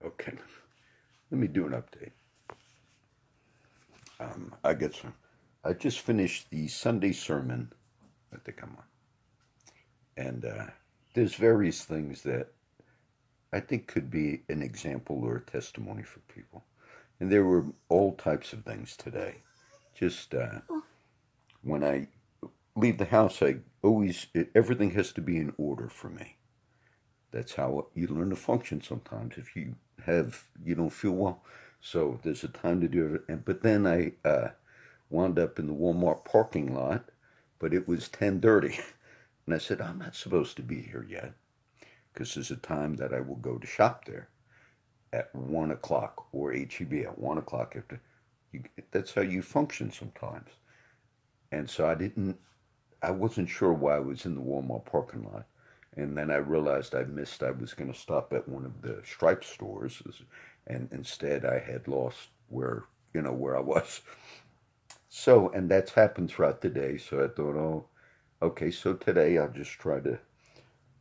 Okay, let me do an update. I get some. I just finished the Sunday sermon. I think I'm on, and there's various things that I think could be an example or a testimony for people. And there were all types of things today. Just when I leave the house, I always everything has to be in order for me. That's how you learn to function sometimes. If you don't feel well, so there's a time to do it. But then I wound up in the Walmart parking lot, but it was 10:30, and I said I'm not supposed to be here yet because there's a time that I will go to shop there at 1 o'clock or HEB at 1 o'clock. After you, that's how you function sometimes. And so I wasn't sure why I was in the Walmart parking lot. And then I realized I was going to stop at one of the Stripe stores, and instead I had lost where I was. So, and that's happened throughout the day. So I thought, oh, okay, so today I'll just try to,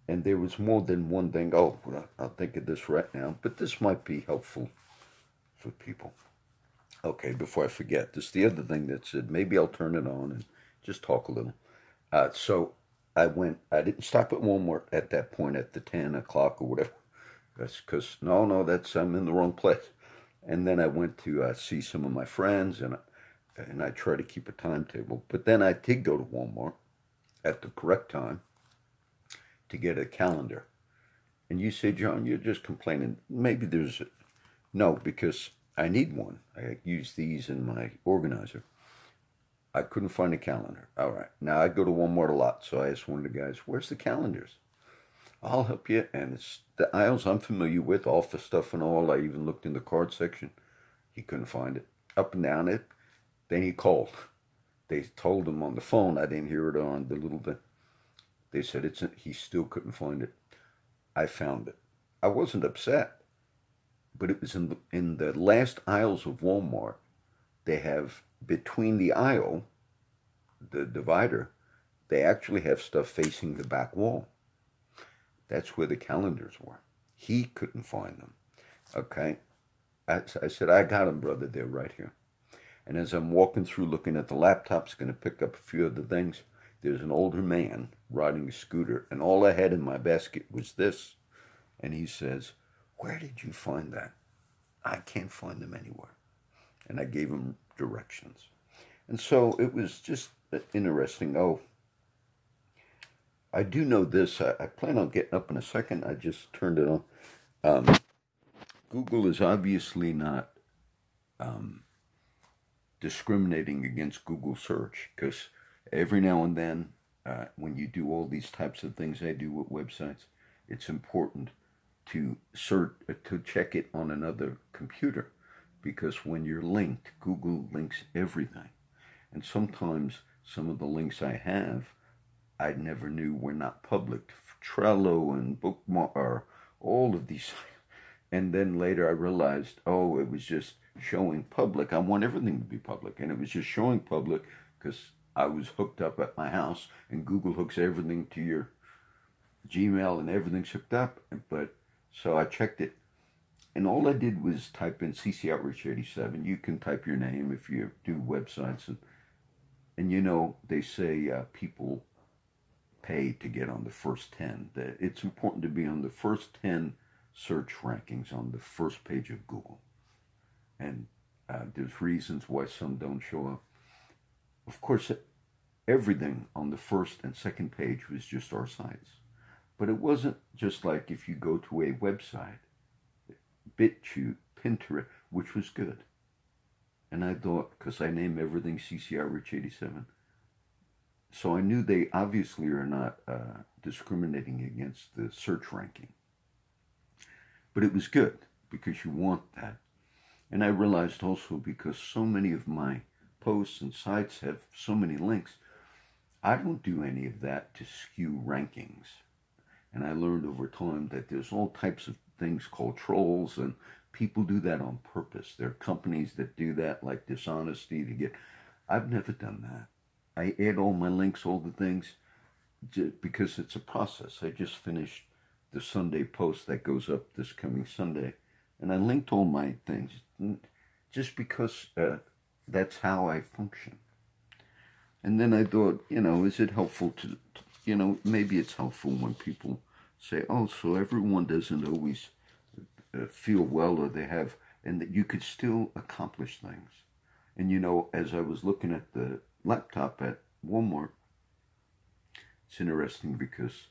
and there was more than one thing. Oh, well, I'll think of this right now, but this might be helpful for people. Okay, before I forget, this is the other thing that said maybe I'll turn it on and just talk a little. So I didn't stop at Walmart at that point at the 10 o'clock or whatever. That's because, no, I'm in the wrong place. And then I went to see some of my friends, and I try to keep a timetable. But then I did go to Walmart at the correct time to get a calendar. And you say, John, you're just complaining. Maybe no, because I need one. I use these in my organizer. I couldn't find a calendar. All right. Now I go to Walmart a lot, so I asked one of the guys, where's the calendars? I'll help you. And it's the aisles I'm familiar with, office stuff and all. I even looked in the card section. He couldn't find it. Up and down it. Then he called. They told him on the phone. I didn't hear it on the little thing. They said he still couldn't find it. I found it. I wasn't upset, but it was in the last aisles of Walmart. They have between the aisle, the divider, they actually have stuff facing the back wall. That's where the calendars were. He couldn't find them. Okay. I said, I got them, brother. They're right here. And as I'm walking through looking at the laptops, going to pick up a few of the things, there's an older man riding a scooter, and all I had in my basket was this. And he says, where did you find that? I can't find them anywhere. And I gave him directions. And so it was just interesting. Oh, I do know this. I plan on getting up in a second. I just turned it on. Google is obviously not discriminating against Google search, because every now and then when you do all these types of things I do with websites, it's important to check it on another computer, because when you're linked, Google links everything. And sometimes some of the links I have, I never knew were not public. Trello and Bookmark, or all of these. And then later I realized, oh, it was just showing public. I want everything to be public. And it was just showing public because I was hooked up at my house, and Google hooks everything to your Gmail and everything's hooked up. But so I checked it. And all I did was type in CC Outreach 87. You can type your name if you do websites. And they say people pay to get on the first 10. That it's important to be on the first 10 search rankings on the first page of Google. And there's reasons why some don't show up. Of course, everything on the first and second page was just our sites. But it wasn't just like if you go to a website, BitChute, Pinterest, which was good. And I thought, because I name everything CC Outreach 87, so I knew they obviously are not discriminating against the search ranking. But it was good, because you want that. And I realized also, because so many of my posts and sites have so many links, I don't do any of that to skew rankings. And I learned over time that there's all types of things called trolls, and people do that on purpose. There are companies that do that, like dishonesty to get. I've never done that. I add all my links, all the things, because it's a process. I just finished the Sunday post that goes up this coming Sunday And I linked all my things just because that's how I function. And then I thought, is it helpful maybe it's helpful when people say, oh, so everyone doesn't always feel well or they have, and that you could still accomplish things. And as I was looking at the laptop at Walmart, it's interesting because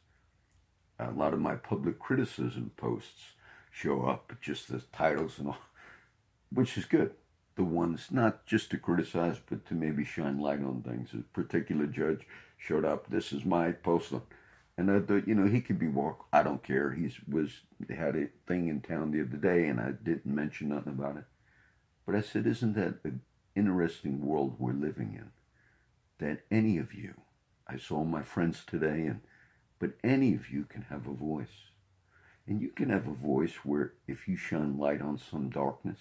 a lot of my public criticism posts show up, just the titles and all, which is good. The ones not just to criticize, but to maybe shine light on things. A particular judge showed up. This is my post, and I thought, he could be walked. I don't care. They had a thing in town the other day, and I didn't mention nothing about it. But I said, isn't that an interesting world we're living in? That any of you, I saw my friends today, but any of you can have a voice. And you can have a voice where if you shine light on some darkness,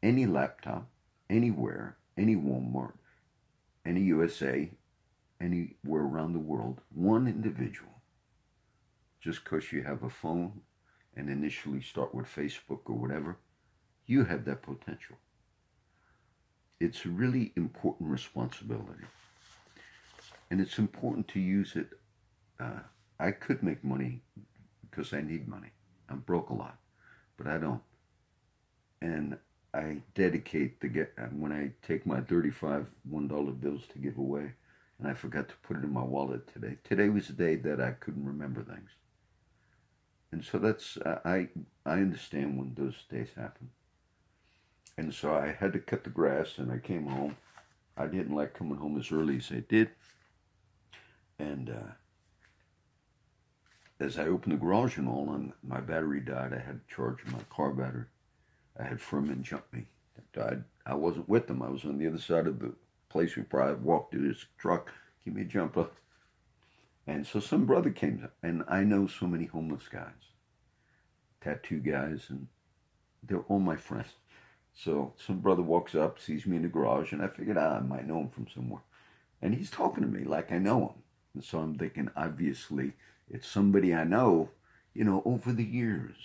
any laptop, anywhere, any Walmart, any USA, anywhere around the world, one individual, just because you have a phone and initially start with Facebook or whatever, you have that potential. It's a really important responsibility. And it's important to use it. I could make money because I need money. I'm broke a lot, but I don't. And I dedicate when I take my 35 $1 bills to give away, and I forgot to put it in my wallet today. Today was the day that I couldn't remember things. And so that's, I understand when those days happen. And so I had to cut the grass, and I came home. I didn't like coming home as early as I did. And as I opened the garage and all, and my battery died, I had to charge my car battery. I had Furman jump me. I wasn't with them. I was on the other side of the place. We probably walked to his truck, give me a jump up. And so some brother came, and I know so many homeless guys, tattoo guys, and they're all my friends. So some brother walks up, sees me in the garage, and I figured I might know him from somewhere. And he's talking to me like I know him. And so I'm thinking, obviously, it's somebody I know, over the years.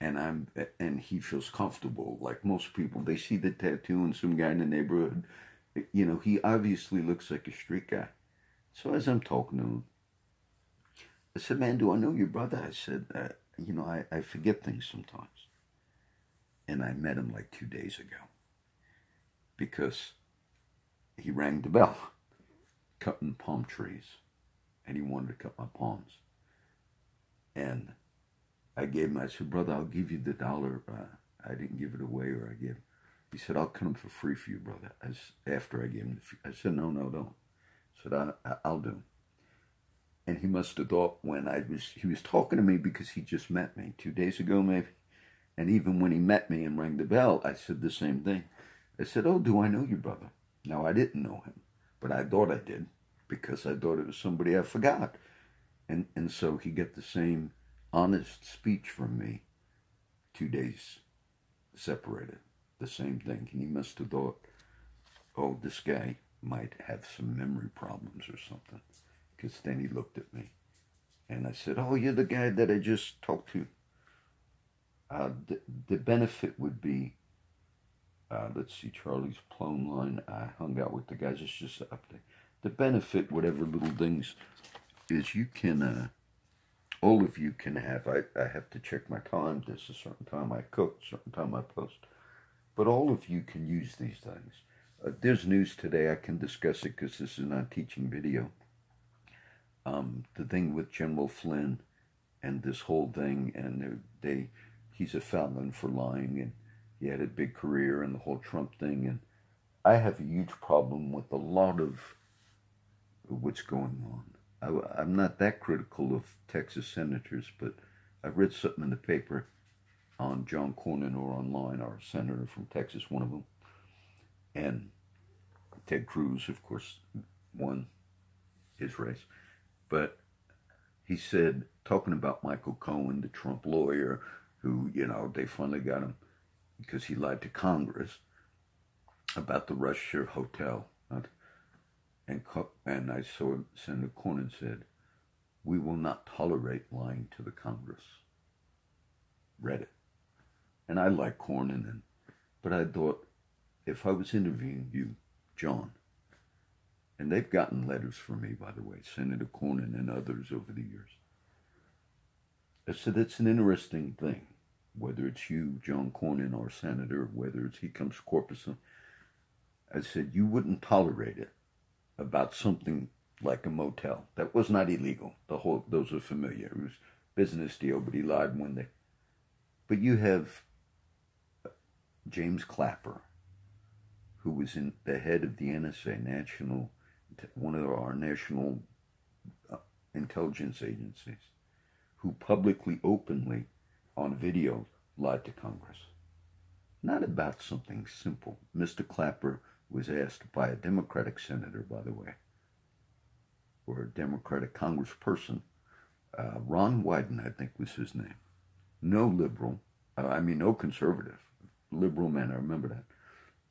And he feels comfortable. Like most people, they see the tattoo and some guy in the neighborhood. He obviously looks like a street guy. So as I'm talking to him, I said, man, do I know your brother? I said, I forget things sometimes. And I met him like 2 days ago because he rang the bell, cutting palm trees, and he wanted to cut my palms. And I gave him, I said, brother, I'll give you the $1. I didn't give it away, or I gave. He said, I'll cut them for free for you, brother. After I gave him I said, no, don't. I said, I'll do them. And he must have thought he was talking to me because he just met me 2 days ago, maybe. And even when he met me and rang the bell, I said the same thing. I said, oh, do I know your brother? Now, I didn't know him, but I thought I did because I thought it was somebody I forgot. And so he got the same honest speech from me 2 days separated. The same thing. And he must have thought, oh, this guy might have some memory problems or something. Because then he looked at me. And I said, oh, you're the guy that I just talked to. The benefit would be, let's see, Charlie's Plone Line. I hung out with the guys. It's just up there. The benefit, whatever little things, is you can, all of you can have. I have to check my time. There's a certain time I cook, certain time I post. But all of you can use these things. There's news today. I can discuss it because this is not a teaching video. The thing with General Flynn and this whole thing, and he's a felon for lying, and he had a big career, and the whole Trump thing. And I have a huge problem with a lot of what's going on. I'm not that critical of Texas senators, but I read something in the paper on John Cornyn or online, our senator from Texas, one of them. And Ted Cruz, of course, won his race. But he said, talking about Michael Cohen, the Trump lawyer, who, they finally got him because he lied to Congress about the Russia hotel. And I saw Senator Cornyn said, we will not tolerate lying to the Congress. Read it. and I like Cornyn, but I thought, if I was interviewing you, John, and they've gotten letters from me, by the way, Senator Cornyn and others over the years. I said, it's an interesting thing, whether it's you, John Cornyn, our senator, whether it's he comes corpus. I said, you wouldn't tolerate it about something like a motel. That was not illegal. Those are familiar. It was business deal, but he lied one day. But you have James Clapper, who was in the head of the NSA, one of our national intelligence agencies, who publicly, openly, on video, lied to Congress. Not about something simple. Mr. Clapper was asked by a Democratic senator, by the way, or a Democratic congressperson, Ron Wyden, I think was his name. No liberal, no conservative, liberal man, I remember that.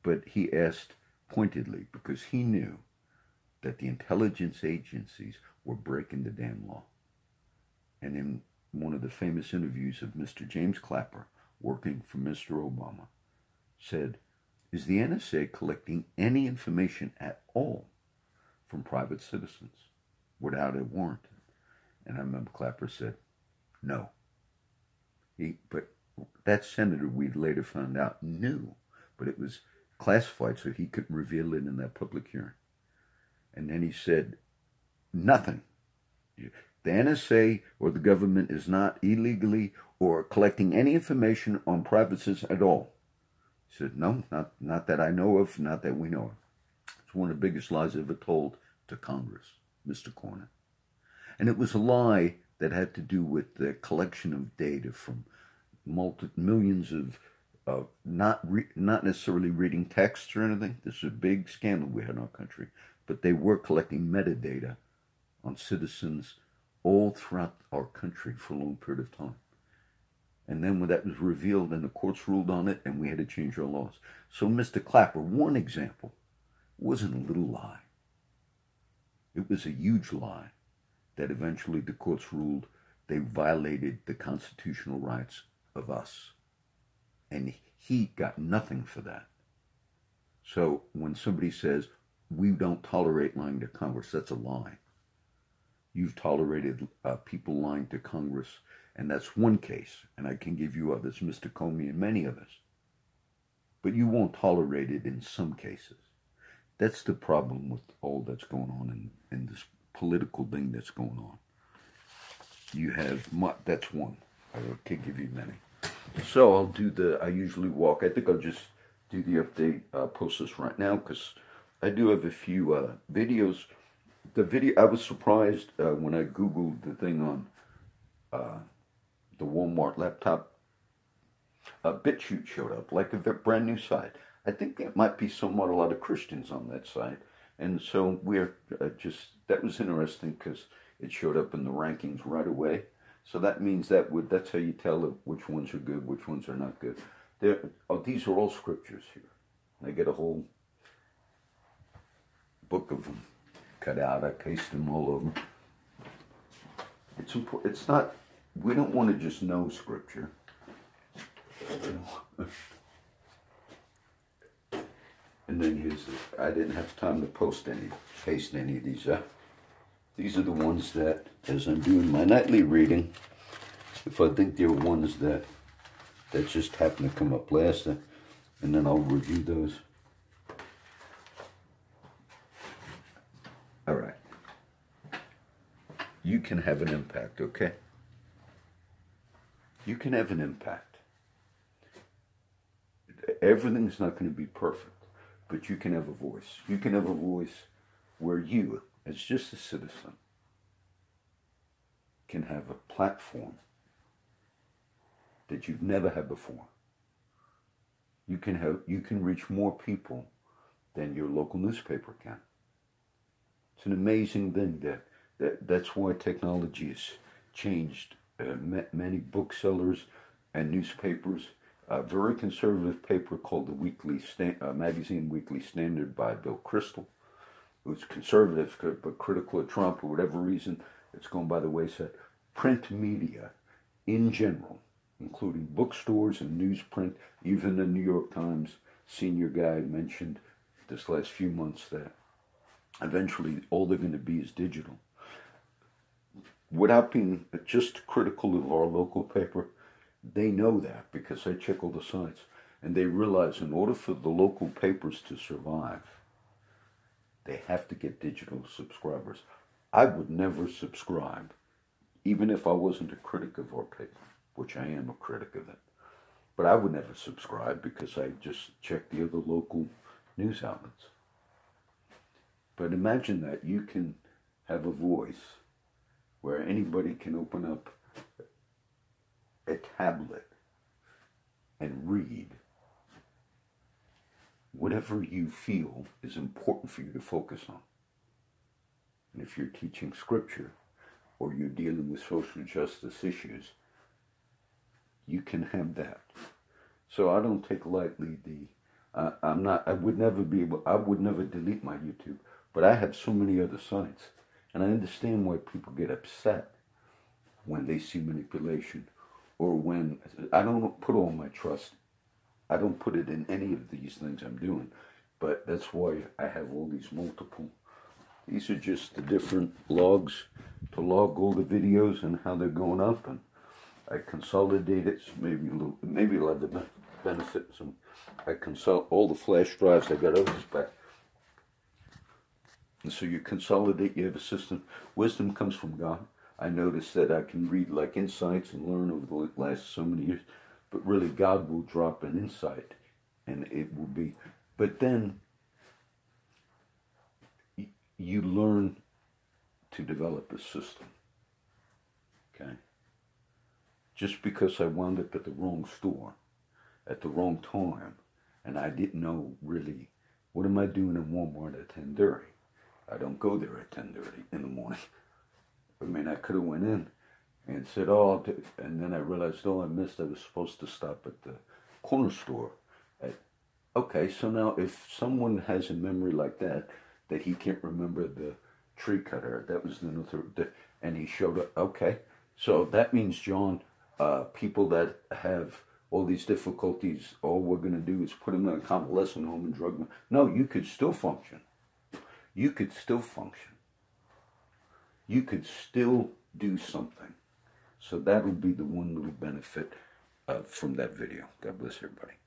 But he asked pointedly, because he knew that the intelligence agencies were breaking the damn law. And in one of the famous interviews of Mr. James Clapper, working for Mr. Obama, said, is the NSA collecting any information at all from private citizens without a warrant? And I remember Clapper said, no. But that senator, we later found out, knew, but it was classified so he couldn't reveal it in that public hearing. And then he said, nothing. The NSA or the government is not illegally or collecting any information on private citizens at all. He said, no, not that I know of, not that we know of. It's one of the biggest lies ever told to Congress, Mr. Cornyn. And it was a lie that had to do with the collection of data from millions of not necessarily reading texts or anything. This is a big scandal we had in our country. But they were collecting metadata on citizens all throughout our country for a long period of time. And then when that was revealed, and the courts ruled on it, and we had to change our laws. So Mr. Clapper, one example, wasn't a little lie. It was a huge lie that eventually the courts ruled they violated the constitutional rights of us. And he got nothing for that. So when somebody says, we don't tolerate lying to Congress, that's a lie. You've tolerated people lying to Congress, and that's one case, and I can give you others, Mr. Comey and many others. But you won't tolerate it in some cases. That's the problem with all that's going on in this political thing that's going on. You have, that's one. I can give you many. So I'll do I usually walk. I think I'll just do the update, post this right now, because I do have a few videos. I was surprised when I Googled the thing on the Walmart laptop. BitChute showed up, like a brand new site. I think there might be somewhat a lot of Christians on that site. And so we're that was interesting because it showed up in the rankings right away. So that means that's how you tell which ones are good, which ones are not good. These are all scriptures here. I get a whole book of them cut out. I paste them all over. It's important. It's not, we don't want to just know scripture. And then I didn't have time to paste any of these up. These are the ones that, as I'm doing my nightly reading, if I think they're ones that just happen to come up last, and then I'll review those. All right. You can have an impact, okay? You can have an impact. Everything's not going to be perfect, but you can have a voice. You can have a voice where you, as just a citizen, can have a platform that you've never had before. You can reach more people than your local newspaper can. It's an amazing thing that's why technology has changed many booksellers and newspapers. A very conservative paper called the magazine Weekly Standard by Bill Kristol. It was conservative but critical of Trump for whatever reason. It's gone by the wayside. Print media, in general, including bookstores and newsprint. Even the New York Times senior guy mentioned this last few months that eventually all they're going to be is digital. Without being just critical of our local paper, they know that because I check all the sites. And they realize in order for the local papers to survive, they have to get digital subscribers. I would never subscribe, even if I wasn't a critic of our paper, which I am a critic of it. But I would never subscribe because I just check the other local news outlets. But imagine that you can have a voice where anybody can open up a tablet and read whatever you feel is important for you to focus on. And if you're teaching scripture or you're dealing with social justice issues, you can have that. So I don't take lightly I would never delete my YouTube, but I have so many other sites. And I understand why people get upset when they see manipulation, or when I don't put all my trust. I don't put it in any of these things I'm doing, but that's why I have all these multiple. These are just the different logs to log all the videos and how they're going up, and I consolidate it. So maybe it'll have the benefits. I consult all the flash drives. I got others back. And so you consolidate, you have a system. Wisdom comes from God. I noticed that I can read like insights and learn over the last so many years, but really God will drop an insight and it will be, but then you learn to develop a system, okay? Just because I wound up at the wrong store at the wrong time and I didn't know really, what am I doing in Walmart at 10:30? I don't go there at 10:30 in the morning. I mean, I could have went in and said, and then I realized, I missed. I was supposed to stop at the corner store. Okay, so now if someone has a memory like that he can't remember the tree cutter, that was and he showed up. Okay, so that means, John, people that have all these difficulties, all we're going to do is put them in a convalescent home and drug them. No, you could still function. You could still function. You could still do something. So that would be the one little benefit from that video. God bless everybody.